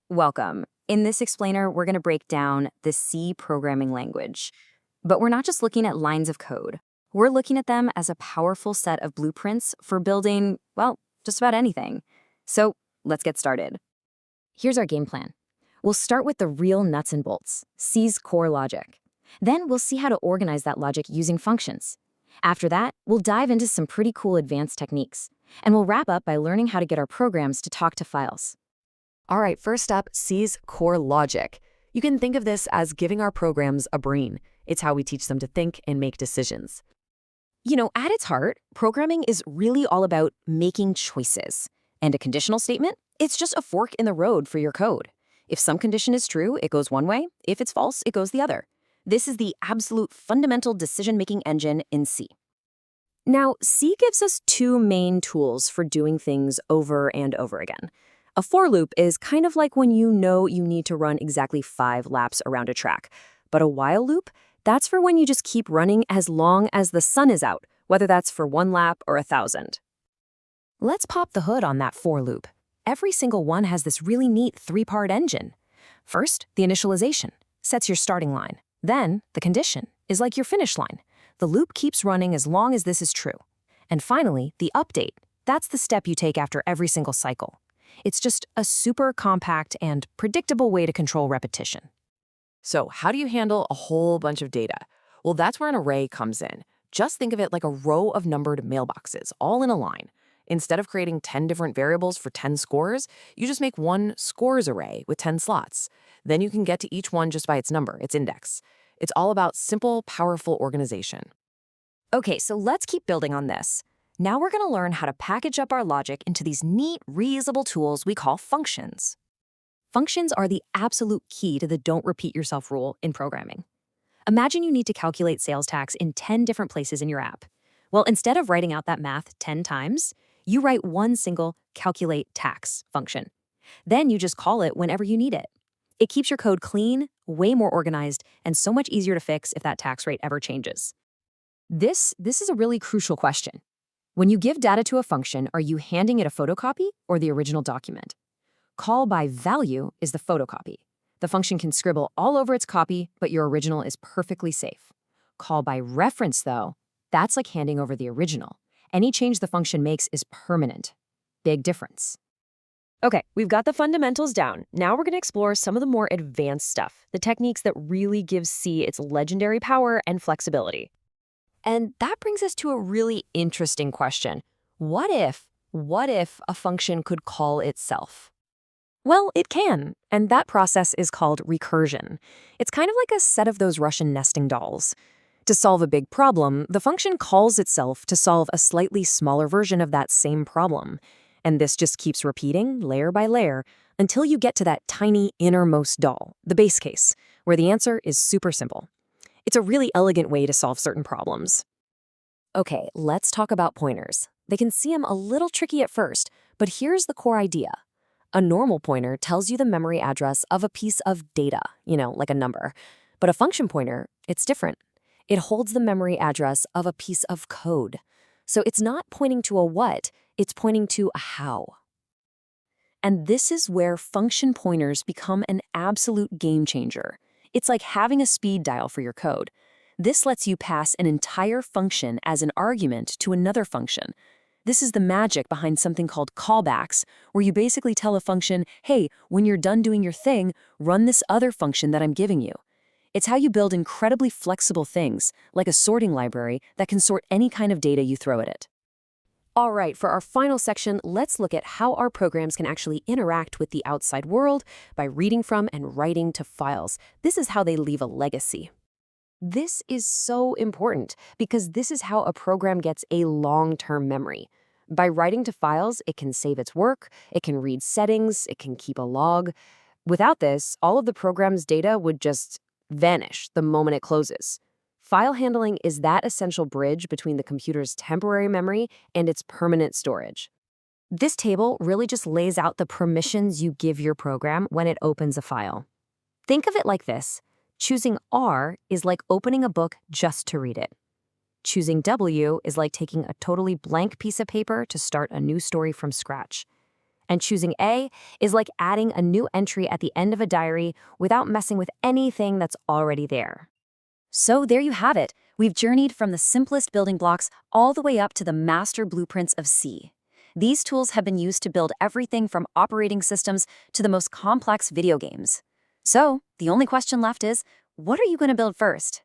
Welcome. In this explainer, we're going to break down the C programming language. But we're not just looking at lines of code. We're looking at them as a powerful set of blueprints for building, well, just about anything. So let's get started. Here's our game plan. We'll start with the real nuts and bolts, C's core logic. Then we'll see how to organize that logic using functions. After that, we'll dive into some pretty cool advanced techniques. And we'll wrap up by learning how to get our programs to talk to files. All right, first up, C's core logic. You can think of this as giving our programs a brain. It's how we teach them to think and make decisions. At its heart, programming is really all about making choices. And a conditional statement? It's just a fork in the road for your code. If some condition is true, it goes one way. If it's false, it goes the other. This is the absolute fundamental decision-making engine in C. Now, C gives us two main tools for doing things over and over again. A for loop is kind of like when you know you need to run exactly 5 laps around a track. But a while loop, that's for when you just keep running as long as the sun is out, whether that's for 1 lap or 1,000. Let's pop the hood on that for loop. Every single one has this really neat 3-part engine. First, the initialization sets your starting line. Then, the condition is like your finish line. The loop keeps running as long as this is true. And finally, the update. That's the step you take after every single cycle. It's just a super compact and predictable way to control repetition. So how do you handle a whole bunch of data? Well, that's where an array comes in. Just think of it like a row of numbered mailboxes, all in a line. Instead of creating 10 different variables for 10 scores, you just make one scores array with 10 slots. Then you can get to each one just by its number, its index. It's all about simple, powerful organization. Okay, so let's keep building on this. Now we're going to learn how to package up our logic into these neat, reusable tools we call functions. Functions are the absolute key to the don't repeat yourself rule in programming. Imagine you need to calculate sales tax in 10 different places in your app. Well, instead of writing out that math 10 times, you write one single calculate tax function. Then you just call it whenever you need it. It keeps your code clean, way more organized, and so much easier to fix if that tax rate ever changes. This is a really crucial question. When you give data to a function, are you handing it a photocopy or the original document? Call by value is the photocopy. The function can scribble all over its copy, but your original is perfectly safe. Call by reference, though, that's like handing over the original. Any change the function makes is permanent. Big difference. Okay, we've got the fundamentals down. Now we're going to explore some of the more advanced stuff, the techniques that really give C its legendary power and flexibility. And that brings us to a really interesting question. What if a function could call itself? Well, it can, and that process is called recursion. It's kind of like a set of those Russian nesting dolls. To solve a big problem, the function calls itself to solve a slightly smaller version of that same problem. And this just keeps repeating, layer by layer, until you get to that tiny innermost doll, the base case, where the answer is super simple. It's a really elegant way to solve certain problems. Okay, let's talk about pointers. They can seem a little tricky at first, but here's the core idea. A normal pointer tells you the memory address of a piece of data, like a number. But a function pointer, it's different. It holds the memory address of a piece of code. So it's not pointing to a what, it's pointing to a how. And this is where function pointers become an absolute game changer. It's like having a speed dial for your code. This lets you pass an entire function as an argument to another function. This is the magic behind something called callbacks, where you basically tell a function, hey, when you're done doing your thing, run this other function that I'm giving you. It's how you build incredibly flexible things, like a sorting library that can sort any kind of data you throw at it. All right, for our final section, let's look at how our programs can actually interact with the outside world by reading from and writing to files. This is how they leave a legacy. This is so important because this is how a program gets a long-term memory. By writing to files, it can save its work, it can read settings, it can keep a log. Without this, all of the program's data would just vanish the moment it closes. File handling is that essential bridge between the computer's temporary memory and its permanent storage. This table really just lays out the permissions you give your program when it opens a file. Think of it like this. Choosing R is like opening a book just to read it. Choosing W is like taking a totally blank piece of paper to start a new story from scratch. And choosing A is like adding a new entry at the end of a diary without messing with anything that's already there. So there you have it. We've journeyed from the simplest building blocks all the way up to the master blueprints of C. These tools have been used to build everything from operating systems to the most complex video games. So the only question left is, what are you going to build first?